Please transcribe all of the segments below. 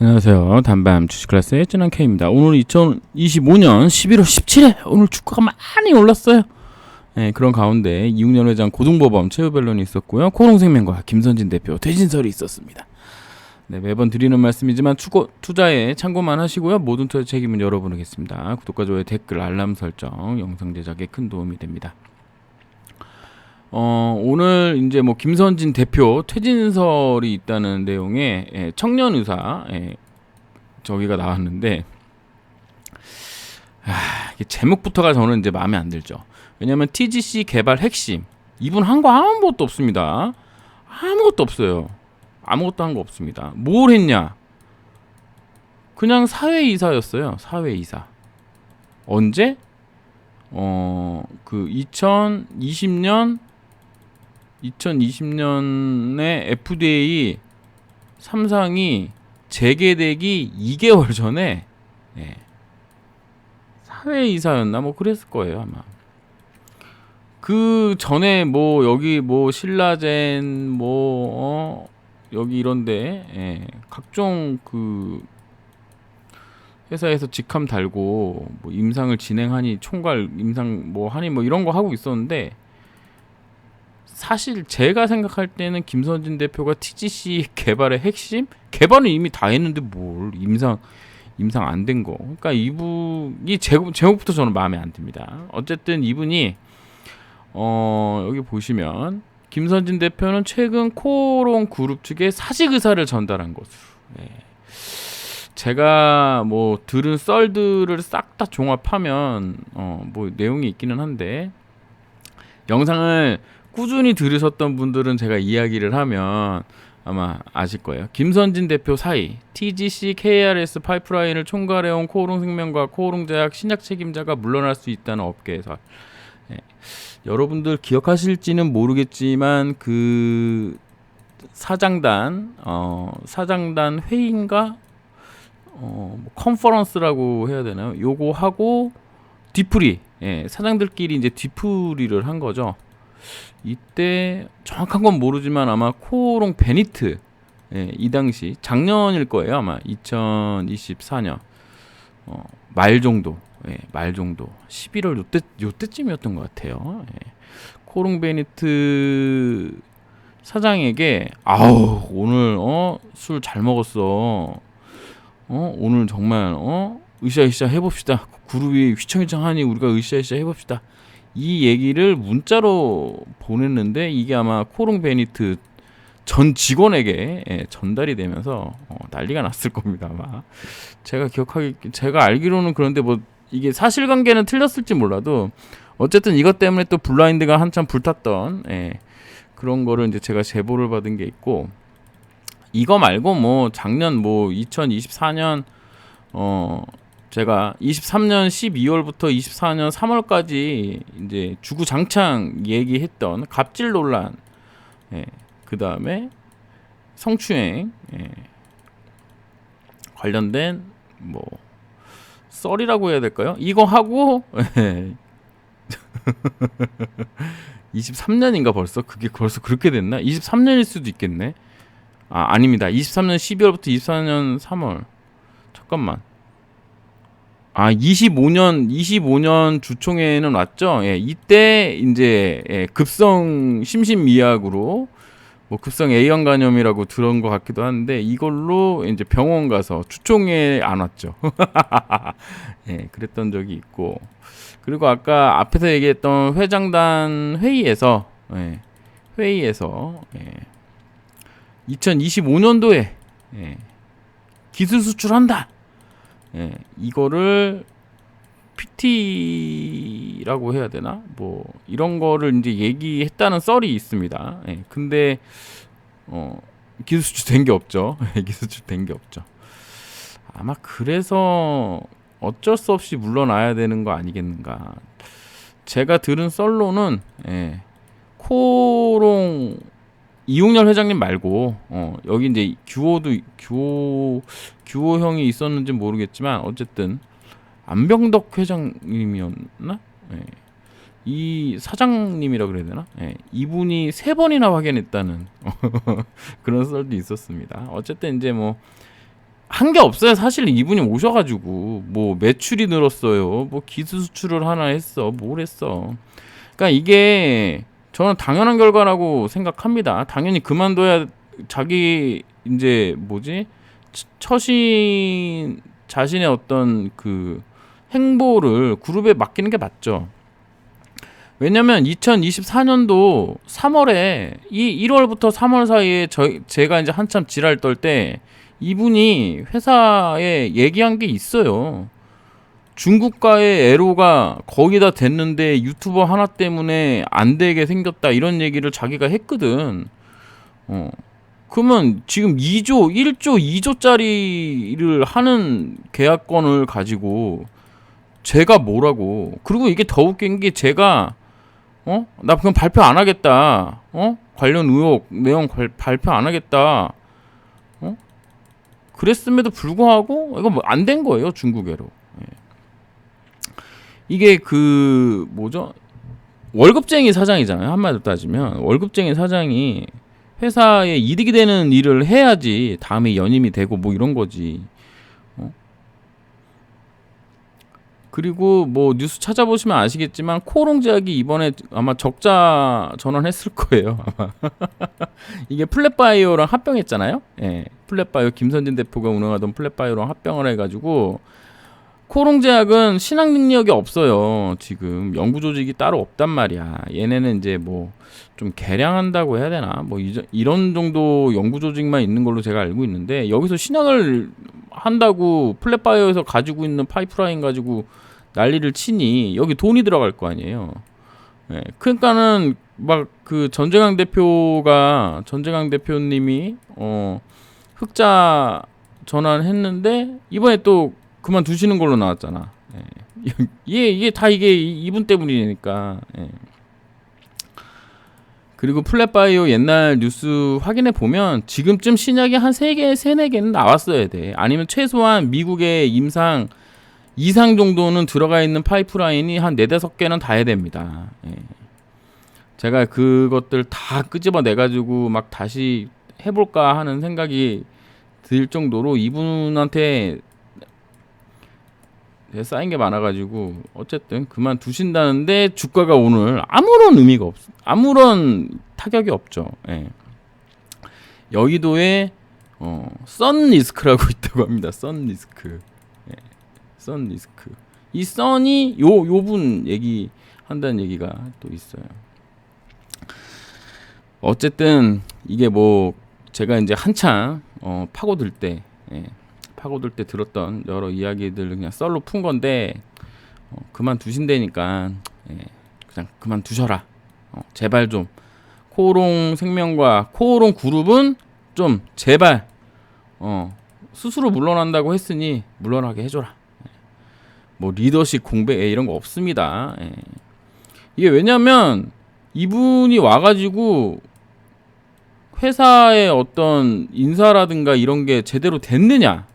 안녕하세요. 단밤 주식클래스의 찐한 K입니다. 오늘 2025년 11월 17일 오늘 주가가 많이 올랐어요. 네, 그런 가운데 이웅렬 회장 고등법원 최후 변론이 있었고요. 코롱생명과 김선진 대표 퇴진설이 있었습니다. 네, 매번 드리는 말씀이지만 투자에 참고만 하시고요. 모든 투자 책임은 여러분이겠습니다. 구독과 좋아요, 댓글, 알람 설정, 영상 제작에 큰 도움이 됩니다. 오늘 이제 뭐 김선진 대표 퇴진설이 있다는 내용의 청년 의사 저기가 나왔는데, 이게 제목부터가 저는 이제 마음에 안 들죠. 왜냐면 TGC 개발 핵심, 이분 한 거 아무것도 없습니다. 아무것도 없어요. 아무것도 한 거 없습니다. 뭘 했냐? 그냥 사회이사였어요. 사회이사. 언제? 그 2020년에 FDA 3상이 재개되기 2개월 전에 사회이사였나 뭐 그랬을 거예요 아마. 그 전에 뭐 여기 뭐 신라젠 뭐 여기 이런데 각종 그 회사에서 직함 달고 뭐 임상을 진행하니 총괄 임상 뭐 하니 뭐 이런 거 하고 있었는데, 사실 제가 생각할 때는 김선진 대표가 TGC 개발의 핵심? 개발은 이미 다 했는데 뭘 임상 안 된 거. 그러니까 이분이 제목부터 저는 마음에 안 듭니다. 어쨌든 이분이 여기 보시면 김선진 대표는 최근 코오롱 그룹 측에 사직 의사를 전달한 것으로. 제가 뭐 들은 썰들을 싹 다 종합하면 뭐 내용이 있기는 한데, 영상을 꾸준히 들으셨던 분들은 제가 이야기를 하면 아마 아실 거예요. 김선진 대표 사이 TGC KRS 파이프라인을 총괄해온 코오롱생명과 코오롱제약 신약 책임자가 물러날 수 있다는 업계에서, 여러분들 기억하실지는 모르겠지만 그 사장단 회의인가 뭐 컨퍼런스라고 해야 되나요? 요거 하고 뒤풀이, 사장들끼리 이제 뒤풀이를 한 거죠. 이때 정확한 건 모르지만 아마 코오롱 베니트, 이 당시 작년일 거예요. 아마 2024년 말 정도, 말 정도 11월 요때쯤이었던 것 같아요. 코오롱 베니트 사장에게 오늘 술 잘 먹었어. 오늘 정말 으쌰으쌰 해봅시다. 그룹이 휘청휘청하니 우리가 으쌰으쌰 해봅시다. 이 얘기를 문자로 보냈는데 이게 아마 코오롱 베니트 전 직원에게 전달이 되면서 난리가 났을 겁니다. 아마 제가 알기로는, 그런데 뭐 이게 사실관계는 틀렸을지 몰라도 어쨌든 이것 때문에 또 블라인드가 한참 불탔던 그런 거를 이제 제가 제보를 받은 게 있고, 이거 말고 뭐 작년 뭐 2024년 제가 23년 12월부터 24년 3월까지 이제 주구장창 얘기했던 갑질 논란, 그 다음에 성추행 관련된 뭐 썰이라고 해야 될까요? 이거 하고 23년인가 벌써? 그게 벌써 그렇게 됐나? 23년일 수도 있겠네. 아닙니다. 23년 12월부터 24년 3월. 잠깐만. 25년 주총회는 왔죠. 이때 이제 급성 심신미약으로 뭐 급성 A형 간염이라고 들은 것 같기도 한데, 이걸로 이제 병원 가서 주총회에 안 왔죠. 그랬던 적이 있고, 그리고 아까 앞에서 얘기했던 회장단 회의에서 2025년도에 기술 수출한다. 이거를 PT라고 해야 되나? 뭐 이런 거를 이제 얘기했다는 썰이 있습니다. 근데 기술 수출된 게 없죠. 기술 수출된 게 없죠. 아마 그래서 어쩔 수 없이 물러나야 되는 거 아니겠는가. 제가 들은 썰로는 코오롱 이웅렬 회장님 말고 여기 이제 규호형이 있었는지 모르겠지만 어쨌든 안병덕 회장님이었나? 이 사장님이라 그래야 되나? 이분이 3번이나 확인했다는 그런 썰도 있었습니다. 어쨌든 이제 뭐 한 게 없어요. 사실 이분이 오셔가지고 뭐 매출이 늘었어요. 뭐 기술 수출을 하나 했어. 뭘 했어. 그러니까 이게 저는 당연한 결과라고 생각합니다. 당연히 그만둬야 자기 이제 뭐지 처신 자신의 어떤 그 행보를 그룹에 맡기는 게 맞죠. 왜냐면 2024년도 3월에 이 1월부터 3월 사이에 제가 이제 한참 지랄 떨 때 이분이 회사에 얘기한 게 있어요. 중국과의 애로가 거의 다 됐는데 유튜버 하나 때문에 안 되게 생겼다 이런 얘기를 자기가 했거든. 그러면 지금 2조, 1조, 2조짜리를 하는 계약권을 가지고 제가 뭐라고. 그리고 이게 더 웃긴 게 제가 나 그럼 발표 안 하겠다. 관련 의혹 내용 발표 안 하겠다. 그랬음에도 불구하고 이거 뭐 안 된 거예요, 중국애로. 예. 이게 그 뭐죠? 월급쟁이 사장이잖아요. 한마디로 따지면 월급쟁이 사장이 회사에 이득이 되는 일을 해야지 다음에 연임이 되고 뭐 이런 거지. 그리고 뭐 뉴스 찾아보시면 아시겠지만 코오롱제약이 이번에 아마 적자 전환했을 거예요. 아마 이게 플랫바이오랑 합병했잖아요. 예, 플랫바이오 김선진 대표가 운영하던 플랫바이오랑 합병을 해가지고 코오롱제약은 신앙 능력이 없어요. 지금 연구 조직이 따로 없단 말이야. 얘네는 이제 뭐 좀 개량한다고 해야 되나? 뭐 이런 정도 연구 조직만 있는 걸로 제가 알고 있는데 여기서 신약을 한다고 플랫바이오에서 가지고 있는 파이프라인 가지고 난리를 치니 여기 돈이 들어갈 거 아니에요. 예, 그러니까는 막 그 전재강 대표님이 흑자 전환했는데 이번에 또 그만두시는 걸로 나왔잖아. 예. 이게 다 이분 때문이니까. 예. 그리고 플랫바이오 옛날 뉴스 확인해 보면 지금쯤 신약이 한 3개, 4개는 나왔어야 돼. 아니면 최소한 미국의 임상 이상 정도는 들어가 있는 파이프라인이 한 4-5개는 다 해야 됩니다. 예. 제가 그것들 다 끄집어 내가지고 막 다시 해볼까 하는 생각이 들 정도로 이분한테 쌓인 게 많아가지고 어쨌든 그만두신다는데 주가가 오늘 아무런 타격이 없죠. 예. 여의도에 썬리스크라고 있다고 합니다. 썬리스크. 예. 썬리스크. 이 썬이 요분 얘기한다는 얘기가 또 있어요. 어쨌든 이게 뭐 제가 이제 한창 파고들 때 들었던 여러 이야기들을 그냥 썰로 푼 건데 그만두신다니까 그냥 그만두셔라. 제발 좀 코오롱 생명과 코오롱 그룹은 좀 제발 스스로 물러난다고 했으니 물러나게 해줘라. 뭐 리더십 공백 이런 거 없습니다. 이게 왜냐면 이분이 와가지고 회사의 어떤 인사라든가 이런 게 제대로 됐느냐?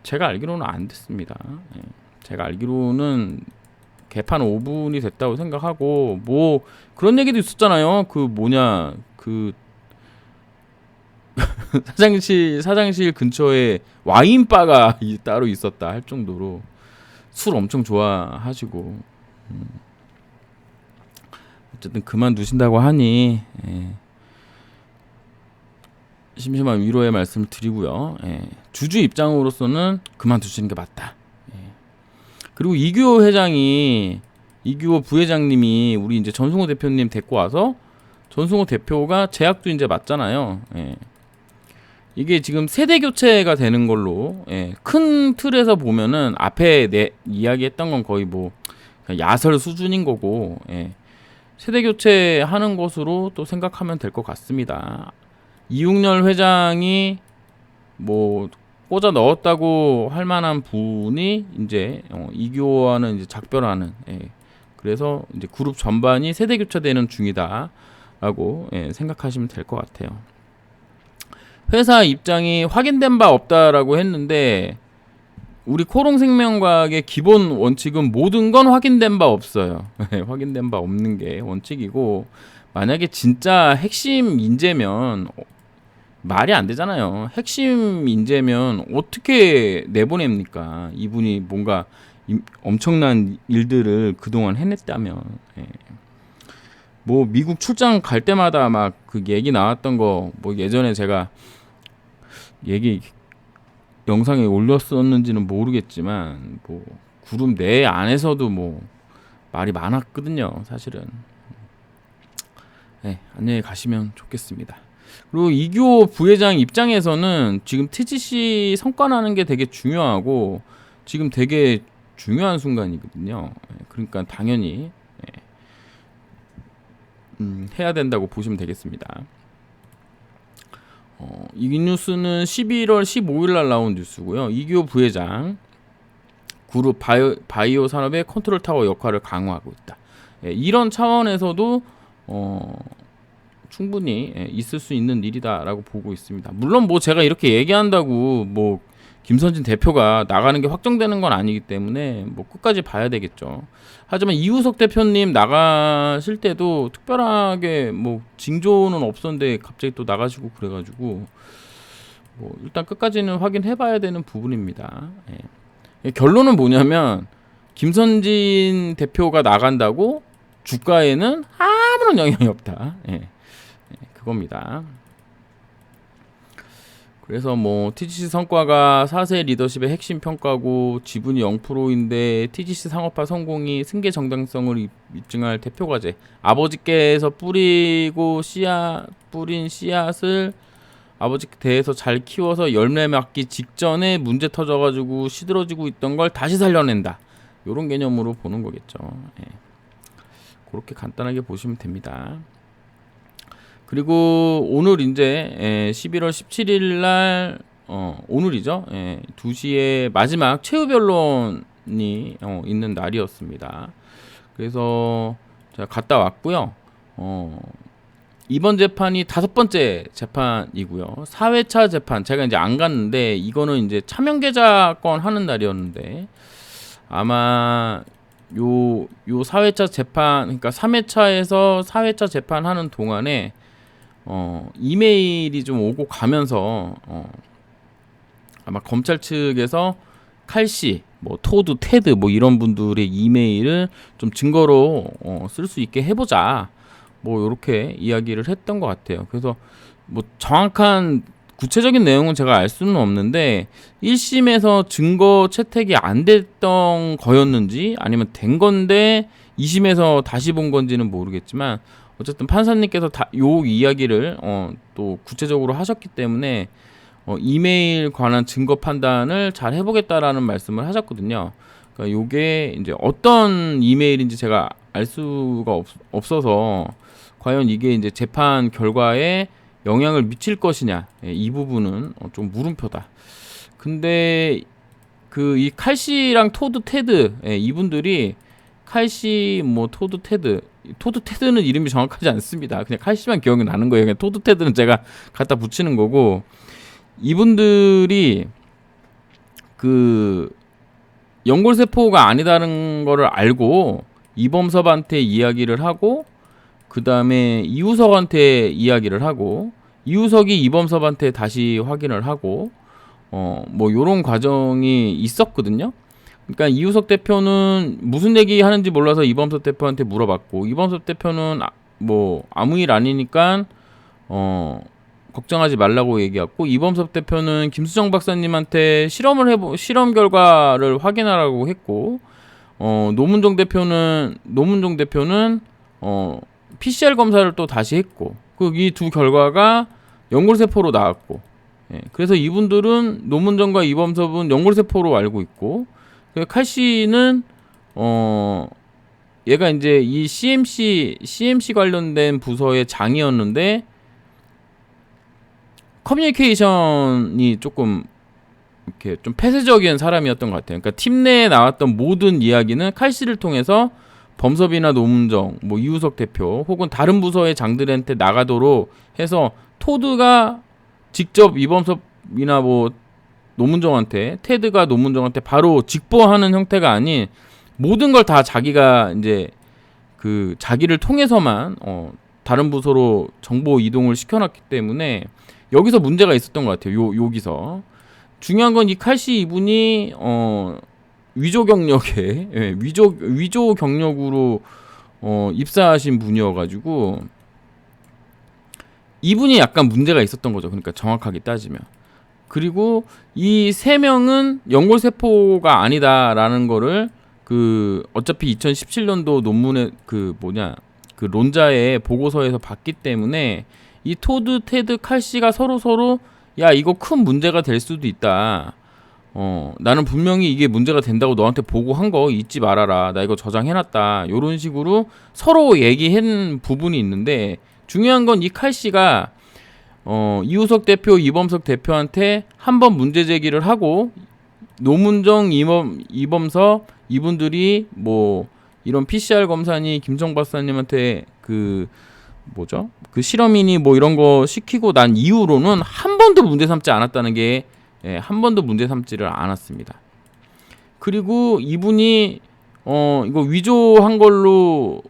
제가 알기로는 안 됐습니다. 제가 알기로는 개판 5분이 됐다고 생각하고 뭐 그런 얘기도 있었잖아요. 그 사장실 근처에 와인바가 따로 있었다 할 정도로 술 엄청 좋아하시고 어쨌든 그만두신다고 하니 심심한 위로의 말씀을 드리고요. 주주 입장으로서는 그만두시는 게 맞다. 그리고 이규호 부회장님이 우리 이제 전승호 대표님 데리고 와서 전승호 대표가 제약도 이제 맞잖아요. 이게 지금 세대 교체가 되는 걸로 큰 틀에서 보면은 앞에 이야기했던 건 거의 뭐 야설 수준인 거고 세대 교체하는 것으로 또 생각하면 될 것 같습니다. 이웅렬 회장이 뭐 꽂아 넣었다고 할 만한 분이 이제 이규호와는 이제 작별하는 그래서 이제 그룹 전반이 세대 교체되는 중이다라고 생각하시면 될 것 같아요. 회사 입장이 확인된 바 없다라고 했는데 우리 코오롱생명과학의 기본 원칙은 모든 건 확인된 바 없어요. 확인된 바 없는 게 원칙이고 만약에 진짜 핵심 인재면 말이 안 되잖아요. 핵심 인재면 어떻게 내보냅니까? 이분이 뭔가 엄청난 일들을 그동안 해냈다면. 예. 뭐 미국 출장 갈 때마다 막 그 얘기 나왔던 거 뭐 예전에 제가 얘기 영상에 올렸었는지는 모르겠지만 뭐 그룹 내 안에서도 뭐 말이 많았거든요, 사실은. 네, 안녕히 가시면 좋겠습니다. 그리고 이규호 부회장 입장에서는 지금 TGC 성과 나는 게 되게 중요하고 지금 되게 중요한 순간이거든요. 그러니까 당연히 해야 된다고 보시면 되겠습니다. 이 뉴스는 11월 15일 날 나온 뉴스고요. 이규호 부회장 그룹 바이오 산업의 컨트롤 타워 역할을 강화하고 있다. 이런 차원에서도 충분히 있을 수 있는 일이다라고 보고 있습니다. 물론 뭐 제가 이렇게 얘기한다고 뭐 김선진 대표가 나가는 게 확정되는 건 아니기 때문에 뭐 끝까지 봐야 되겠죠. 하지만 이우석 대표님 나가실 때도 특별하게 뭐 징조는 없었는데 갑자기 또 나가시고 그래가지고 뭐 일단 끝까지는 확인해봐야 되는 부분입니다. 결론은 뭐냐면 김선진 대표가 나간다고 주가에는 아무런 영향이 없다. 그겁니다. 그래서 뭐 TGC 성과가 4세 리더십의 핵심 평가고 지분이 0%인데 TGC 상업화 성공이 승계 정당성을 입증할 대표 과제. 아버지께서 뿌린 씨앗을 아버지께서 잘 키워서 열매 맺기 직전에 문제 터져가지고 시들어지고 있던 걸 다시 살려낸다. 이런 개념으로 보는 거겠죠. 그렇게 간단하게 보시면 됩니다. 그리고 오늘 이제 11월 17일 날 오늘이죠. 2시에 마지막 최후 변론이 있는 날이었습니다. 그래서 제가 갔다 왔고요. 이번 재판이 5번째 재판이고요. 4회차 재판 제가 이제 안 갔는데 이거는 이제 차명계좌권 하는 날이었는데 아마 요 4회차 재판, 그러니까 3회차에서 4회차 재판하는 동안에 이메일이 좀 오고 가면서 아마 검찰 측에서 칼씨, 뭐 토드, 테드 뭐 이런 분들의 이메일을 좀 증거로 쓸 수 있게 해보자. 뭐 이렇게 이야기를 했던 것 같아요. 그래서 뭐 정확한 구체적인 내용은 제가 알 수는 없는데 1심에서 증거 채택이 안 됐던 거였는지 아니면 된 건데 2심에서 다시 본 건지는 모르겠지만 어쨌든 판사님께서 요 이야기를 또 구체적으로 하셨기 때문에 이메일 관한 증거 판단을 잘 해보겠다라는 말씀을 하셨거든요. 그러니까 요게 이제 어떤 이메일인지 제가 알 수가 없어서 과연 이게 이제 재판 결과에 영향을 미칠 것이냐, 이 부분은 좀 물음표다. 근데 그 이 칼씨랑 토드 테드 이분들이 칼씨 뭐 토드 테드는 이름이 정확하지 않습니다. 그냥 칼씨만 기억이 나는 거예요. 그냥 토드 테드는 제가 갖다 붙이는 거고 이분들이 그 연골세포가 아니다는 거를 알고 이범섭한테 이야기를 하고 그 다음에 이우석한테 이야기를 하고 이우석이 이범섭한테 다시 확인을 하고 뭐 요런 과정이 있었거든요. 그러니까 이우석 대표는 무슨 얘기 하는지 몰라서 이범섭 대표한테 물어봤고 이범섭 대표는 뭐 아무 일 아니니까 걱정하지 말라고 얘기했고 이범섭 대표는 김수정 박사님한테 실험 결과를 확인하라고 했고 노문정 대표는 PCR 검사를 또 다시 했고 이 두 결과가 연골세포로 나왔고 그래서 이분들은 노문정과 이범섭은 연골세포로 알고 있고 칼씨는 얘가 이제 이 CMC 관련된 부서의 장이었는데 커뮤니케이션이 조금 이렇게 좀 폐쇄적인 사람이었던 것 같아요. 그러니까 팀 내에 나왔던 모든 이야기는 칼씨를 통해서 범섭이나 노문정, 뭐 이우석 대표 혹은 다른 부서의 장들한테 나가도록 해서 토드가 직접 이범섭이나 뭐 노문정한테, 테드가 노문정한테 바로 직보하는 형태가 아닌 모든 걸 다 자기가 이제 그 자기를 통해서만 다른 부서로 정보 이동을 시켜놨기 때문에 여기서 문제가 있었던 것 같아요. 여기서 중요한 건 이 칼씨 이분이 위조 경력에 위조 경력으로 입사하신 분이어가지고 이분이 약간 문제가 있었던 거죠. 그러니까 정확하게 따지면. 그리고 이 세 명은 연골세포가 아니다라는 거를 어차피 2017년도 논문에 그 론자의 보고서에서 봤기 때문에 이 토드, 테드, 칼씨가 서로 야 이거 큰 문제가 될 수도 있다. 나는 분명히 이게 문제가 된다고 너한테 보고한 거 잊지 말아라. 나 이거 저장해놨다. 요런 식으로 서로 얘기한 부분이 있는데 중요한 건 이 칼씨가 이우석 대표, 이범석 대표한테 한 번 문제 제기를 하고 노문정, 이범석 이분들이 뭐 이런 PCR 검사니 김정 박사님한테 그 실험이니 뭐 이런 거 시키고 난 이후로는 한 번도 문제 삼지 않았다는 게 한 번도 문제 삼지를 않았습니다. 그리고 이분이 이거 위조한 걸로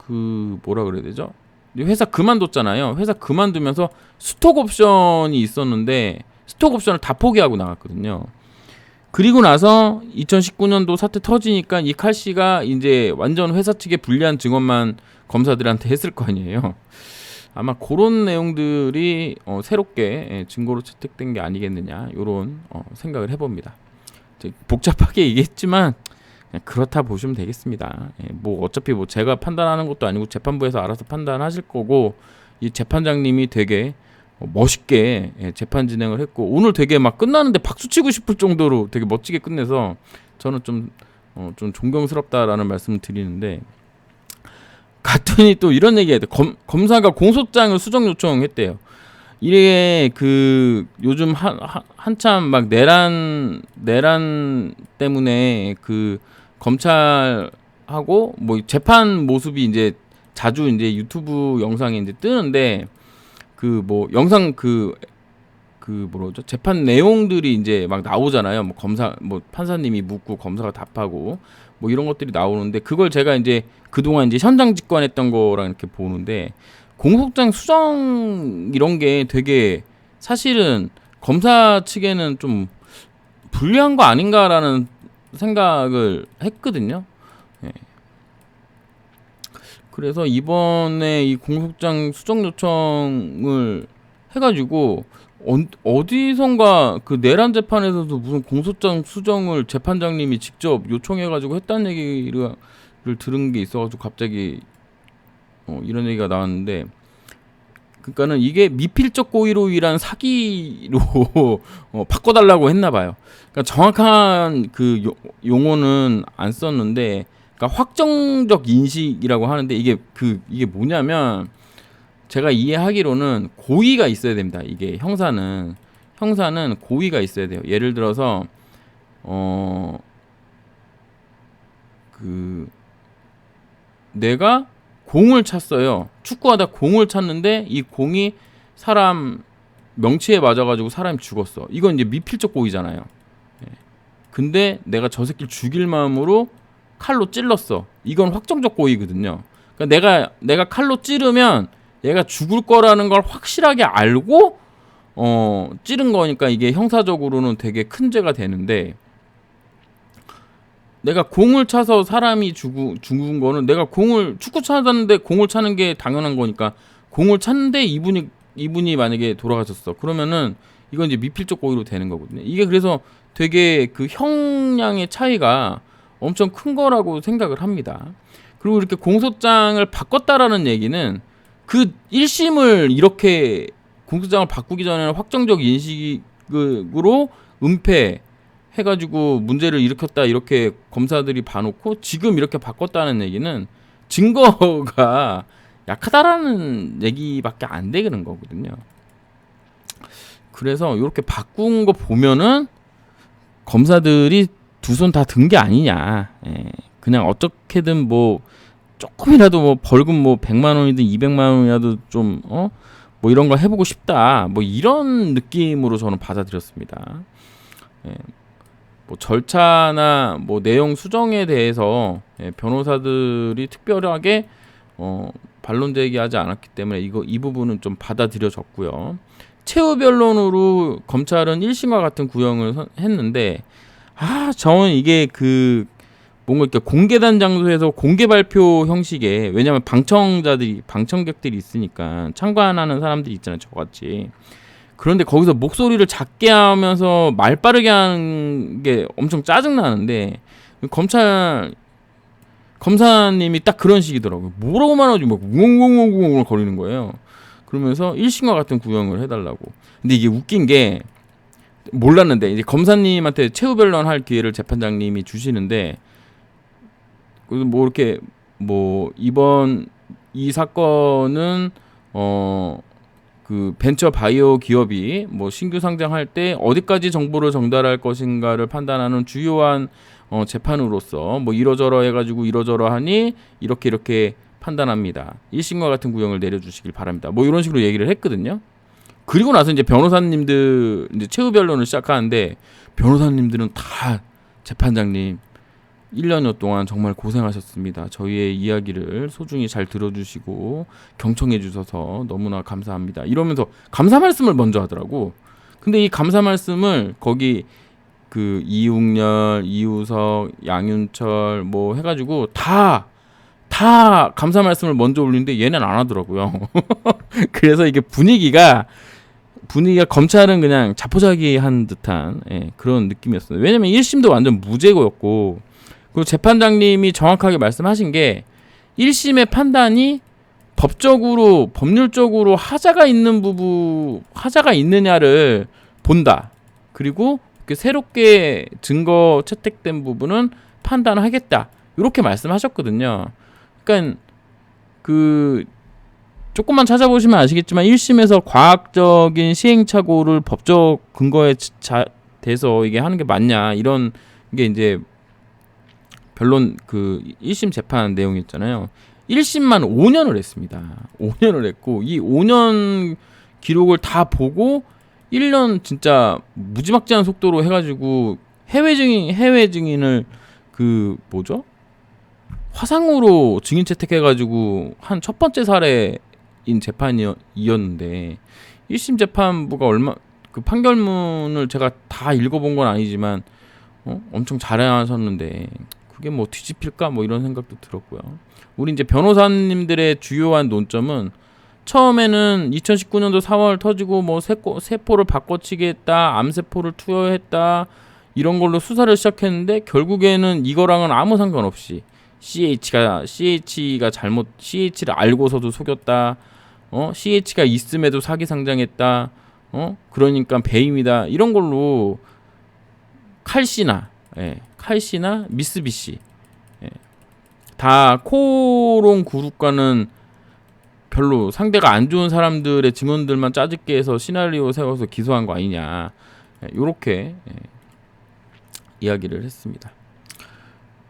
뭐라 그래야 되죠? 회사 그만뒀잖아요. 회사 그만두면서 스톡 옵션이 있었는데 스톡 옵션을 다 포기하고 나갔거든요. 그리고 나서 2019년도 사태 터지니까 이 칼씨가 이제 완전 회사 측에 불리한 증언만 검사들한테 했을 거 아니에요. 아마 그런 내용들이 새롭게 증거로 채택된 게 아니겠느냐 이런 생각을 해봅니다. 복잡하게 얘기했지만 그냥 그렇다 보시면 되겠습니다. 뭐 어차피 뭐 제가 판단하는 것도 아니고 재판부에서 알아서 판단하실 거고 이 재판장님이 되게 멋있게 재판 진행을 했고 오늘 되게 막 끝나는데 박수 치고 싶을 정도로 되게 멋지게 끝내서 저는 좀 존경스럽다라는 말씀을 드리는데 갔더니 또 이런 얘기해야 돼. 검사가 공소장을 수정 요청했대요. 이게 요즘 한참 막 내란 때문에 검찰하고 뭐 재판 모습이 이제 자주 이제 유튜브 영상에 이제 뜨는데 영상 뭐라죠? 재판 내용들이 이제 막 나오잖아요. 뭐 판사님이 묻고 검사가 답하고 뭐 이런 것들이 나오는데 그걸 제가 이제 그동안 이제 현장 직관했던 거랑 이렇게 보는데 공소장 수정 이런 게 되게 사실은 검사 측에는 좀 불리한 거 아닌가라는 생각을 했거든요. 그래서 이번에 이 공소장 수정 요청을 해가지고 어디선가 내란 재판에서도 무슨 공소장 수정을 재판장님이 직접 요청해가지고 했다는 얘기를 들은 게 있어가지고 갑자기 이런 얘기가 나왔는데 그러니까는 이게 미필적 고의로 인한 사기로 바꿔달라고 했나봐요. 그러니까 정확한 용어는 안 썼는데 그러니까 확정적 인식이라고 하는데 이게 뭐냐면 제가 이해하기로는 고의가 있어야 됩니다. 이게 형사는 고의가 있어야 돼요. 예를 들어서 내가 공을 찼어요. 축구하다 공을 찼는데 이 공이 사람 명치에 맞아가지고 사람이 죽었어. 이건 이제 미필적 고의잖아요. 근데 내가 저 새끼를 죽일 마음으로 칼로 찔렀어. 이건 확정적 고의거든요. 그러니까 내가 칼로 찌르면 얘가 죽을 거라는 걸 확실하게 알고 찌른 거니까 이게 형사적으로는 되게 큰 죄가 되는데 내가 공을 차서 사람이 죽은 거는 내가 축구 찾았는데 공을 차는 게 당연한 거니까 공을 찼는데 이분이 만약에 돌아가셨어. 그러면은 이건 이제 미필적 고의로 되는 거거든요. 이게 그래서 되게 형량의 차이가 엄청 큰 거라고 생각을 합니다. 그리고 이렇게 공소장을 바꿨다라는 얘기는 1심을 이렇게 공소장을 바꾸기 전에는 확정적 인식으로 은폐해가지고 문제를 일으켰다 이렇게 검사들이 봐놓고 지금 이렇게 바꿨다는 얘기는 증거가 약하다라는 얘기밖에 안 되는 거거든요. 그래서 이렇게 바꾼 거 보면은 검사들이 두 손 다 든 게 아니냐. 그냥 어떻게든 뭐 조금이라도 뭐 벌금 뭐 100만 원이든 200만 원이라도 좀 뭐 이런 거 해보고 싶다. 뭐 이런 느낌으로 저는 받아들였습니다. 뭐 절차나 뭐 내용 수정에 대해서 변호사들이 특별하게 반론 제기하지 않았기 때문에 이 부분은 좀 받아들여졌고요. 최후 변론으로 검찰은 1심과 같은 구형을 했는데 저는 이게 그 뭔가 이렇게 공개된 장소에서 공개 발표 형식의, 왜냐면 방청객들이 있으니까 참관하는 사람들이 있잖아요, 저같이. 그런데 거기서 목소리를 작게 하면서 말 빠르게 하는 게 엄청 짜증 나는데 검사님이 딱 그런 식이더라고요. 뭐라고 말하지 막 웅웅웅웅 거리는 거예요. 그러면서 1심과 같은 구형을 해달라고. 근데 이게 웃긴 게, 몰랐는데 이제 검사님한테 최후 변론할 기회를 재판장님이 주시는데, 뭐 이렇게 뭐 이번 이 사건은 그 벤처 바이오 기업이 뭐 신규 상장할 때 어디까지 정보를 전달할 것인가를 판단하는 주요한 재판으로서 뭐 이러저러 해가지고 이러저러하니 이렇게 판단합니다. 1심과 같은 구형을 내려주시길 바랍니다. 뭐 이런 식으로 얘기를 했거든요. 그리고 나서 이제 변호사님들 이제 최후 변론을 시작하는데, 변호사님들은 다 재판장님 1년여 동안 정말 고생하셨습니다. 저희의 이야기를 소중히 잘 들어주시고 경청해 주셔서 너무나 감사합니다. 이러면서 감사 말씀을 먼저 하더라고. 근데 이 감사 말씀을 거기 그 이웅렬, 이우석, 양윤철 뭐 해가지고 다 감사 말씀을 먼저 올리는데 얘는 안 하더라고요. 그래서 이게 분위기가 검찰은 그냥 자포자기한 듯한 그런 느낌이었어요. 왜냐면 1심도 완전 무죄고였고, 그리고 재판장님이 정확하게 말씀하신 게 1심의 판단이 법률적으로 하자가 있느냐를 본다. 그리고 새롭게 증거 채택된 부분은 판단하겠다. 이렇게 말씀하셨거든요. 그러니까 그 조금만 찾아보시면 아시겠지만 1심에서 과학적인 시행착오를 법적 근거에 대해서 이게 하는 게 맞냐, 이런 게 이제 변론 그 1심 재판 내용이었잖아요. 1심만 5년을 했습니다. 5년을 했고, 이 5년 기록을 다 보고 1년 진짜 무지막지한 속도로 해가지고 해외 증인을 그 뭐죠? 화상으로 증인 채택해가지고 한 첫 번째 사례인 재판이었는데, 1심 재판부가 그 판결문을 제가 다 읽어본 건 아니지만 엄청 잘하셨는데 그게 뭐 뒤집힐까 뭐 이런 생각도 들었고요. 우리 이제 변호사님들의 주요한 논점은, 처음에는 2019년도 4월 터지고 뭐 세포를 바꿔치기 했다, 암세포를 투여했다, 이런 걸로 수사를 시작했는데 결국에는 이거랑은 아무 상관없이 CH가 CH를 알고서도 속였다, CH가 있음에도 사기 상장했다, 그러니까 배임이다, 이런 걸로 칼시나 미쓰비시 다 코롱 그룹과는 별로 상대가 안 좋은 사람들의 증언들만 짜집게 해서 시나리오 세워서 기소한 거 아니냐, 요렇게 이야기를 했습니다.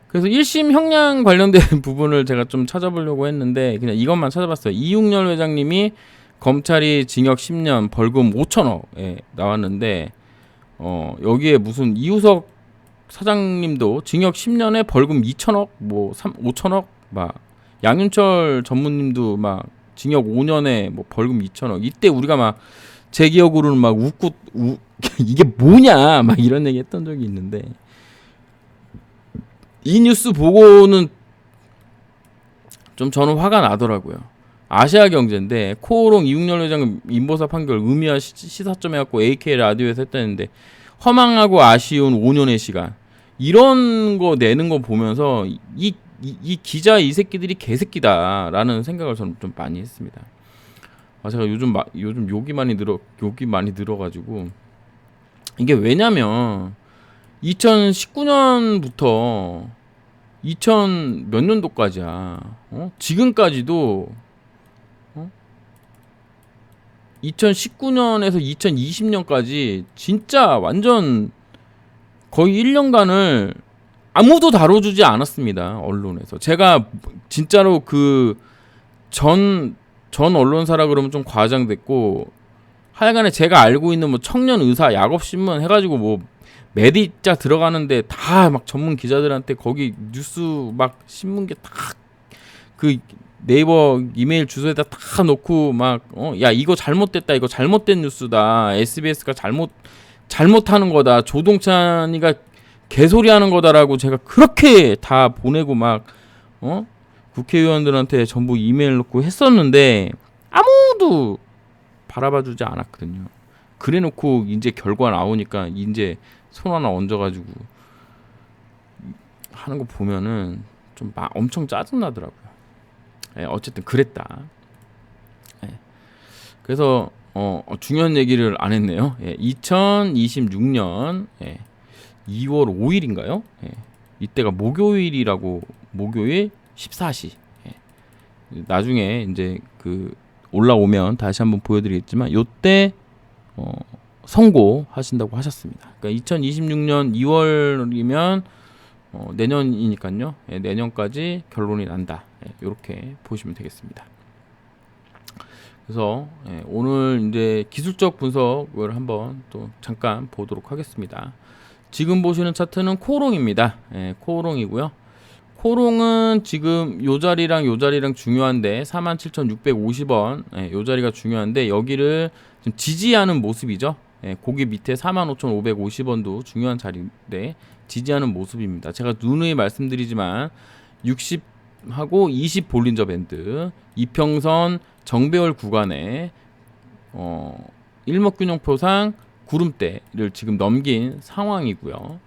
그래서 1심 형량 관련된 부분을 제가 좀 찾아보려고 했는데 그냥 이것만 찾아봤어요. 이웅렬 회장님이 검찰이 징역 10년 벌금 5천억에 나왔는데, 여기에 무슨 이우석 사장님도 징역 10년에 벌금 2천억, 뭐 5천억, 막 양윤철 전무님도 막 징역 5년에 뭐 벌금 2천억. 이때 우리가 막 제 기억으로는 막 이게 뭐냐 막 이런 얘기 했던 적이 있는데, 이 뉴스 보고는 좀 저는 화가 나더라고요. 아시아경제인데 코오롱 이웅렬 회장 인보사 판결 의미와 시사점 해갖고 AK 라디오에서 했다는데, 허망하고 아쉬운 5년의 시간, 이런 거 내는 거 보면서 이 기자 이 새끼들이 개새끼다라는 생각을 저는 좀 많이 했습니다. 제가 요즘 욕이 많이 들어가지고, 이게 왜냐면 2019년부터 2000 몇 년도까지야, 지금까지도 2019년에서 2020년까지 진짜 완전 거의 1년간을 아무도 다뤄주지 않았습니다, 언론에서. 제가 진짜로 그 전 언론사라 그러면 좀 과장됐고, 하여간에 제가 알고 있는 뭐 청년 의사 약업신문 해가지고 뭐 메디자 들어가는데 다 막 전문 기자들한테 거기 뉴스 막 신문계 다 그 네이버 이메일 주소에다 다 넣고 막 야 이거 잘못됐다, 이거 잘못된 뉴스다, SBS가 잘못하는 거다, 조동찬이가 개소리하는 거다라고 제가 그렇게 다 보내고 막 국회의원들한테 전부 이메일 넣고 했었는데 아무도 바라봐주지 않았거든요. 그래놓고 이제 결과 나오니까 이제 손 하나 얹어가지고 하는 거 보면은 좀 엄청 짜증나더라고요. 예, 어쨌든 그랬다. 예. 그래서 중요한 얘기를 안 했네요. 예, 2026년 2월 5일인가요? 예, 이때가 목요일이라고, 목요일 14시. 예. 나중에 이제 그 올라오면 다시 한번 보여드리겠지만 요때 선고하신다고 하셨습니다. 그러니까 2026년 2월이면 내년이니까요. 예, 내년까지 결론이 난다. 이렇게 보시면 되겠습니다. 그래서 오늘 이제 기술적 분석을 한번 또 잠깐 보도록 하겠습니다. 지금 보시는 차트는 코오롱입니다. 코오롱이고요. 코오롱은 지금 요 자리랑 요 자리랑 중요한데 47,650원 요 자리가 중요한데 여기를 좀 지지하는 모습이죠. 고기 밑에 45,550원도 중요한 자리인데 지지하는 모습입니다. 제가 누누이 말씀드리지만 60하고 20 볼린저 밴드, 이평선 정배열 구간에 일목균형표상 구름대를 지금 넘긴 상황이고요.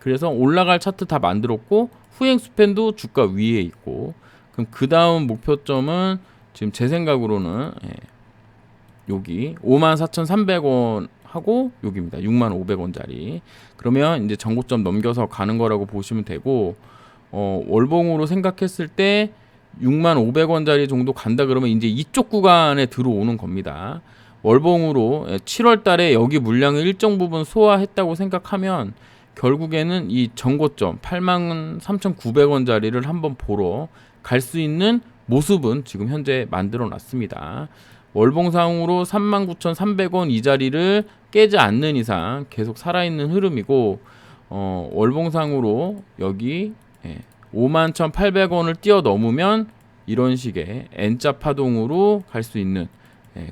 그래서 올라갈 차트 다 만들었고 후행 스팬도 주가 위에 있고, 그럼 그 다음 목표점은 지금 제 생각으로는 여기 54,300원 하고 여기입니다. 65,500원짜리. 그러면 이제 전고점 넘겨서 가는 거라고 보시면 되고, 월봉으로 생각했을 때 65,500원짜리 정도 간다 그러면 이제 이쪽 구간에 들어오는 겁니다. 월봉으로 7월 달에 여기 물량을 일정 부분 소화했다고 생각하면 결국에는 이 전고점 83,900원짜리를 한번 보러 갈 수 있는 모습은 지금 현재 만들어 놨습니다. 월봉상으로 39,300원 이 자리를 깨지 않는 이상 계속 살아있는 흐름이고, 월봉상으로 여기 51,800원을 뛰어넘으면 이런 식의 N자 파동으로 갈 수 있는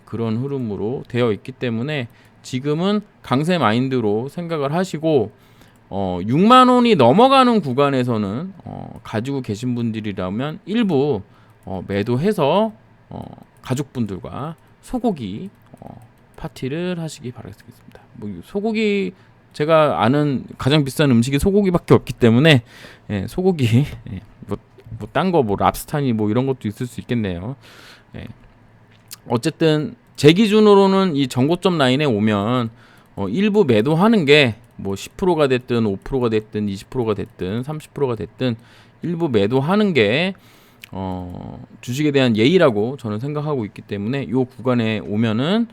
그런 흐름으로 되어 있기 때문에 지금은 강세 마인드로 생각을 하시고, 6만 원이 넘어가는 구간에서는 가지고 계신 분들이라면 일부 매도해서 가족분들과 소고기 파티를 하시기 바라겠습니다. 뭐 소고기, 제가 아는 가장 비싼 음식이 소고기밖에 없기 때문에 소고기 뭐 딴 거 뭐 랍스타니 뭐 이런 것도 있을 수 있겠네요. 어쨌든 제 기준으로는 이 전고점 라인에 오면 일부 매도하는 게 뭐 10%가 됐든 5%가 됐든 20%가 됐든 30%가 됐든 일부 매도하는 게 주식에 대한 예의라고 저는 생각하고 있기 때문에 이 구간에 오면은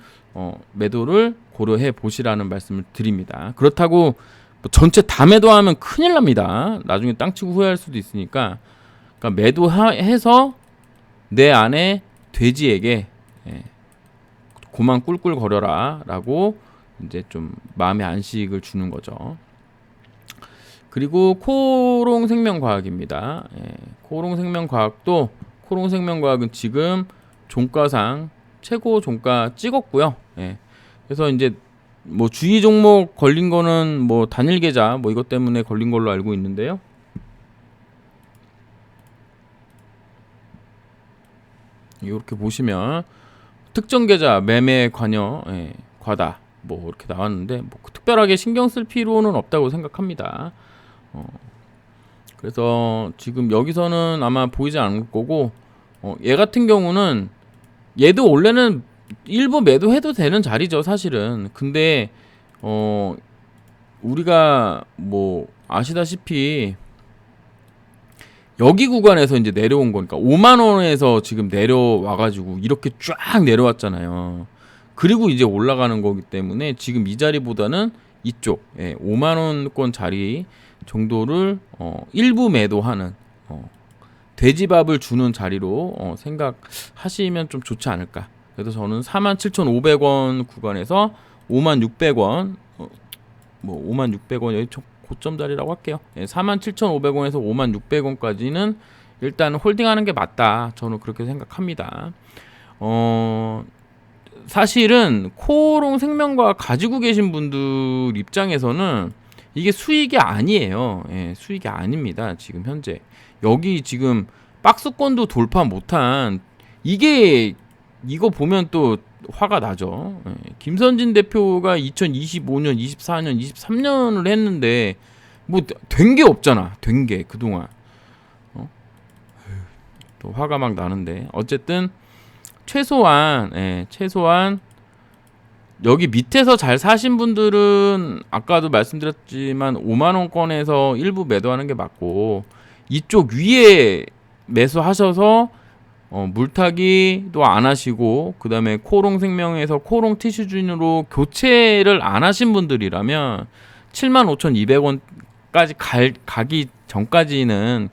매도를 고려해 보시라는 말씀을 드립니다. 그렇다고 뭐 전체 다 매도하면 큰일 납니다. 나중에 땅 치고 후회할 수도 있으니까, 그러니까 매도해서 내 안에 돼지에게 고만 꿀꿀 거려라 라고 이제 좀 마음의 안식을 주는 거죠. 그리고 코오롱생명과학입니다. 코오롱생명과학도, 코오롱생명과학은 지금 종가상 최고 종가 찍었고요. 그래서 이제 뭐 주의 종목 걸린 거는 뭐 단일 계좌 뭐 이것 때문에 걸린 걸로 알고 있는데요. 이렇게 보시면 특정 계좌 매매 관여 과다 뭐 이렇게 나왔는데 뭐 특별하게 신경 쓸 필요는 없다고 생각합니다. 그래서 지금 여기서는 아마 보이지 않을 거고, 얘 같은 경우는 얘도 원래는 일부 매도해도 되는 자리죠 사실은. 근데 우리가 뭐 아시다시피 여기 구간에서 이제 내려온 거니까 5만 원에서 지금 내려와가지고 이렇게 쫙 내려왔잖아요. 그리고 이제 올라가는 거기 때문에 지금 이 자리보다는 이쪽 5만 원권 자리 정도를 일부 매도하는 돼지밥을 주는 자리로 생각하시면 좀 좋지 않을까. 그래서 저는 47,500원 구간에서 56,600원 뭐 56,600원 여기 고점 자리라고 할게요. 47,500원에서 56,600원까지는 일단 홀딩하는 게 맞다. 저는 그렇게 생각합니다. 사실은 코오롱 생명과 가지고 계신 분들 입장에서는 이게 수익이 아니에요. 예, 수익이 아닙니다. 지금 현재 여기 지금 박스권도 돌파 못한 이게 이거 보면 또 화가 나죠. 예, 김선진 대표가 2025년, 24년, 23년을 했는데 뭐 된 게 없잖아. 된 게 그동안 또 화가 막 나는데 어쨌든 최소한 여기 밑에서 잘 사신 분들은 아까도 말씀드렸지만 5만원권에서 일부 매도하는 게 맞고 이쪽 위에 매수하셔서 물타기도 안 하시고 그 다음에 코롱생명에서 코롱 티슈진으로 교체를 안 하신 분들이라면 75,200원까지 가기 전까지는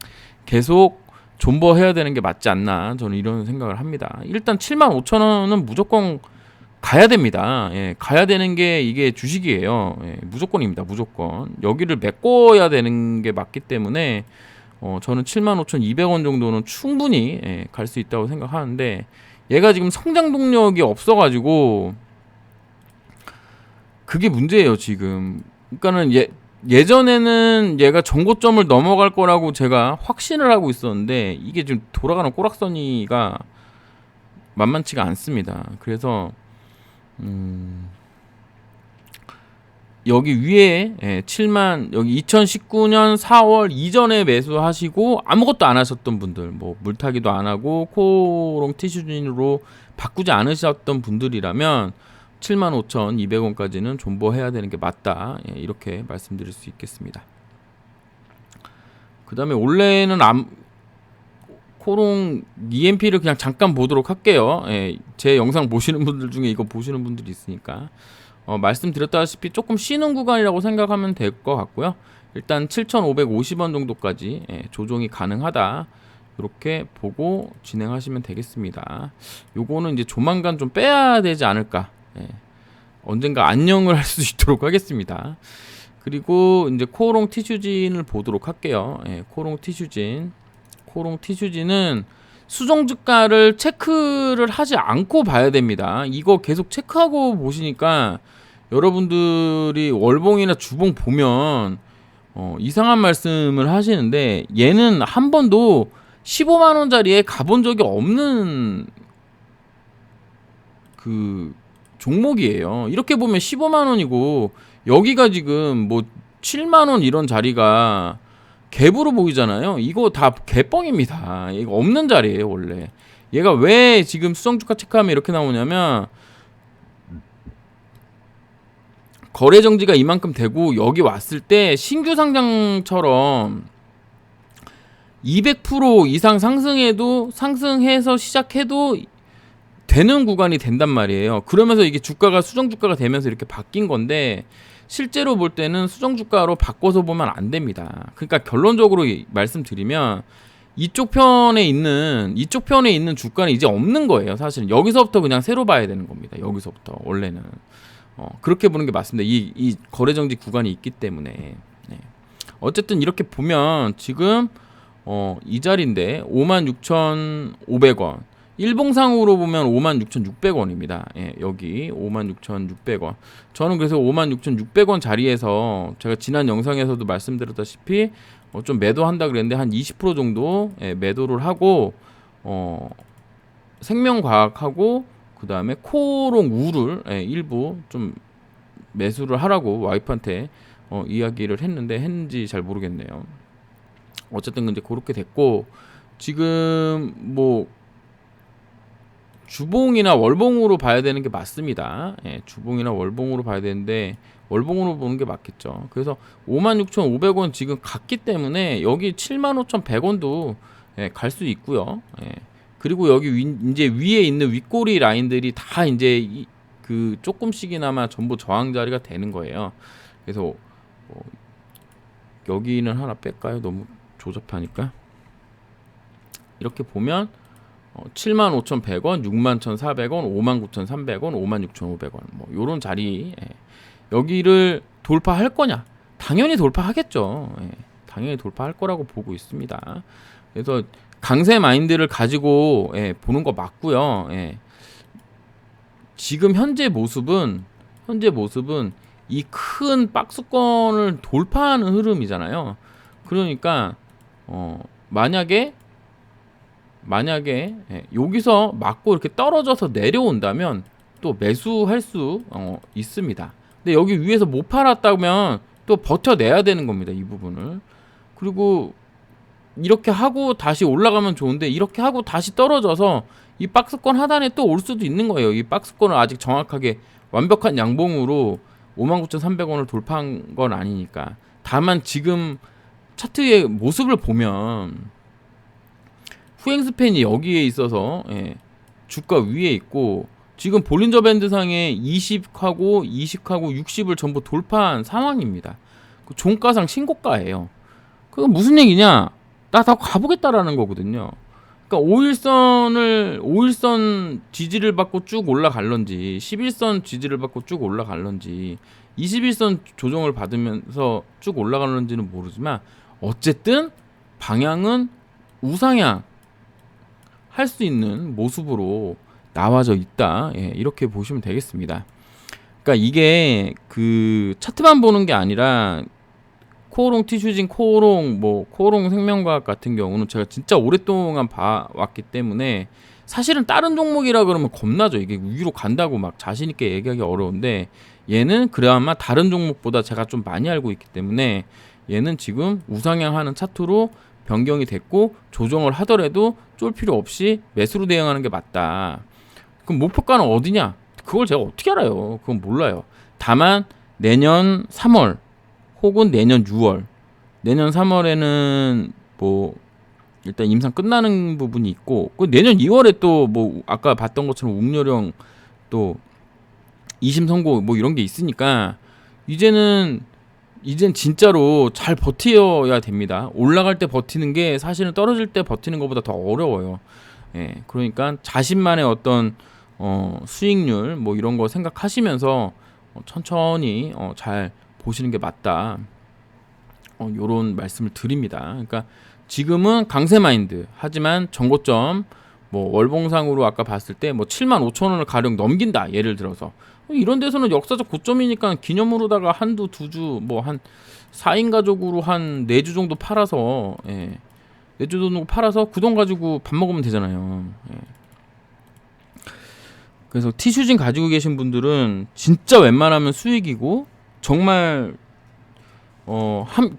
계속 존버해야 되는 게 맞지 않나 저는 이런 생각을 합니다. 일단 75,000원은 무조건 가야 됩니다. 예, 가야 되는 게 이게 주식이에요. 예, 무조건입니다. 무조건 여기를 메꿔야 되는 게 맞기 때문에 저는 75,200원 정도는 충분히 갈 수 있다고 생각하는데 얘가 지금 성장 동력이 없어가지고 그게 문제예요 지금. 그러니까는 예전에는 얘가 전고점을 넘어갈 거라고 제가 확신을 하고 있었는데 이게 지금 돌아가는 꼬락서니가 만만치가 않습니다. 그래서 여기 위에 7만 여기 2019년 4월 이전에 매수하시고 아무것도 안 하셨던 분들 뭐 물타기도 안 하고 코롱 티슈진으로 바꾸지 않으셨던 분들이라면 75,200원까지는 존버해야 되는 게 맞다. 이렇게 말씀드릴 수 있겠습니다. 그 다음에 원래는 코롱 EMP를 그냥 잠깐 보도록 할게요. 제 영상 보시는 분들 중에 이거 보시는 분들이 있으니까 말씀드렸다시피 조금 쉬는 구간이라고 생각하면 될 것 같고요. 일단 7,550원 정도까지 조정이 가능하다. 이렇게 보고 진행하시면 되겠습니다. 요거는 이제 조만간 좀 빼야 되지 않을까. 언젠가 안녕을 할 수 있도록 하겠습니다. 그리고 이제 코오롱 티슈진을 보도록 할게요. 코오롱 티슈진은 수정주가를 체크를 하지 않고 봐야 됩니다. 이거 계속 체크하고 보시니까 여러분들이 월봉이나 주봉 보면 이상한 말씀을 하시는데 얘는 한 번도 15만원짜리에 가본 적이 없는 그 종목이에요. 이렇게 보면 15만원이고 여기가 지금 뭐 7만원 이런 자리가 갭으로 보이잖아요. 이거 다 개뻥입니다. 이거 없는 자리예요 원래. 얘가 왜 지금 수정주가 체크하면 이렇게 나오냐면 거래정지가 이만큼 되고 여기 왔을 때 신규 상장처럼 200% 이상 상승해서 시작해도 되는 구간이 된단 말이에요. 그러면서 이게 주가가 수정주가가 되면서 이렇게 바뀐 건데 실제로 볼 때는 수정주가로 바꿔서 보면 안 됩니다. 그러니까 결론적으로 말씀드리면 이쪽 편에 있는 주가는 이제 없는 거예요. 사실은 여기서부터 그냥 새로 봐야 되는 겁니다. 여기서부터 원래는 그렇게 보는 게 맞습니다. 이 거래정지 구간이 있기 때문에. 어쨌든 이렇게 보면 지금 이 자리인데 56,500원 일봉상으로 보면 56,600원입니다. 여기 56,600원. 저는 그래서 56,600원 자리에서 제가 지난 영상에서도 말씀드렸다시피 좀 매도한다 그랬는데 한 20% 정도 매도를 하고 생명과학하고 그 다음에 코오롱 우를 일부 좀 매수를 하라고 와이프한테 이야기를 했는지 잘 모르겠네요. 어쨌든 근데 그렇게 됐고 지금 뭐 주봉이나 월봉으로 봐야 되는 게 맞습니다. 주봉이나 월봉으로 봐야 되는데 월봉으로 보는 게 맞겠죠. 그래서 56,500원 지금 갔기 때문에 여기 75,100원도 갈 수 있고요. 그리고 여기 이제 위에 있는 윗꼬리 라인들이 다 이제 그 조금씩이나마 전부 저항 자리가 되는 거예요. 그래서 여기는 하나 뺄까요? 너무 조잡하니까. 이렇게 보면 75,100원, 61,400원, 59,300원, 56,500원 뭐 요런 자리 여기를 돌파할 거냐? 당연히 돌파하겠죠. 당연히 돌파할 거라고 보고 있습니다. 그래서 강세 마인드를 가지고 보는 거 맞고요. 지금 현재 모습은 이 큰 박스권을 돌파하는 흐름이잖아요. 그러니까 만약에 여기서 맞고 이렇게 떨어져서 내려온다면 또 매수할 수 있습니다. 근데 여기 위에서 못 팔았다면 또 버텨내야 되는 겁니다. 이 부분을. 그리고 이렇게 하고 다시 올라가면 좋은데 이렇게 하고 다시 떨어져서 이 박스권 하단에 또 올 수도 있는 거예요. 이 박스권을 아직 정확하게 완벽한 양봉으로 59,300원을 돌파한 건 아니니까. 다만 지금 차트의 모습을 보면 후행 스팬이 여기에 있어서 주가 위에 있고 지금 볼린저 밴드 상에 20하고 60을 전부 돌파한 상황입니다. 그 종가상 신고가예요. 그건 무슨 얘기냐? 나 다 가보겠다라는 거거든요. 그러니까 5일선 지지를 받고 쭉 올라갈런지 11선 지지를 받고 쭉 올라갈런지 21선 조정을 받으면서 쭉 올라갈런지는 모르지만 어쨌든 방향은 우상향 할 수 있는 모습으로 나와져 있다. 이렇게 보시면 되겠습니다. 그러니까 이게 그 차트만 보는 게 아니라 코오롱 티슈진, 코오롱 생명과학 같은 경우는 제가 진짜 오랫동안 봐왔기 때문에 사실은 다른 종목이라 그러면 겁나죠. 이게 위로 간다고 막 자신 있게 얘기하기 어려운데 얘는 그래야만 다른 종목보다 제가 좀 많이 알고 있기 때문에 얘는 지금 우상향하는 차트로 변경이 됐고 조정을 하더라도 쫄 필요 없이 매수로 대응하는 게 맞다. 그럼 목표가는 어디냐? 그걸 제가 어떻게 알아요? 그건 몰라요. 다만 내년 3월 혹은 내년 6월, 내년 3월에는 뭐 일단 임상 끝나는 부분이 있고 내년 2월에 또 뭐 아까 봤던 것처럼 웅렬형 또 2심 선고 뭐 이런 게 있으니까 이젠 진짜로 잘 버텨야 됩니다. 올라갈 때 버티는 게 사실은 떨어질 때 버티는 것보다 더 어려워요. 그러니까 자신만의 어떤 수익률 뭐 이런 거 생각하시면서 천천히 잘 보시는 게 맞다. 요런 말씀을 드립니다. 그러니까 지금은 강세 마인드 하지만 정고점 뭐 월봉상으로 아까 봤을 때 뭐 75,000원을 가령 넘긴다. 예를 들어서 이런 데서는 역사적 고점이니까 기념으로다가 한두 두주 뭐 한 4인 가족으로 한 4주 정도 팔아서 4주 정도 팔아서 그 돈 가지고 밥 먹으면 되잖아요. 그래서 티슈진 가지고 계신 분들은 진짜 웬만하면 수익이고 정말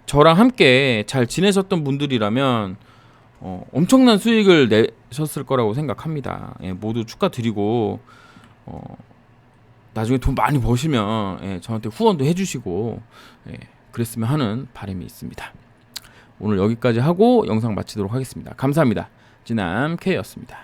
저랑 함께 잘 지내셨던 분들이라면 엄청난 수익을 내셨을 거라고 생각합니다. 모두 축하드리고 나중에 돈 많이 버시면 저한테 후원도 해주시고 그랬으면 하는 바람이 있습니다. 오늘 여기까지 하고 영상 마치도록 하겠습니다. 감사합니다. 진남 K였습니다.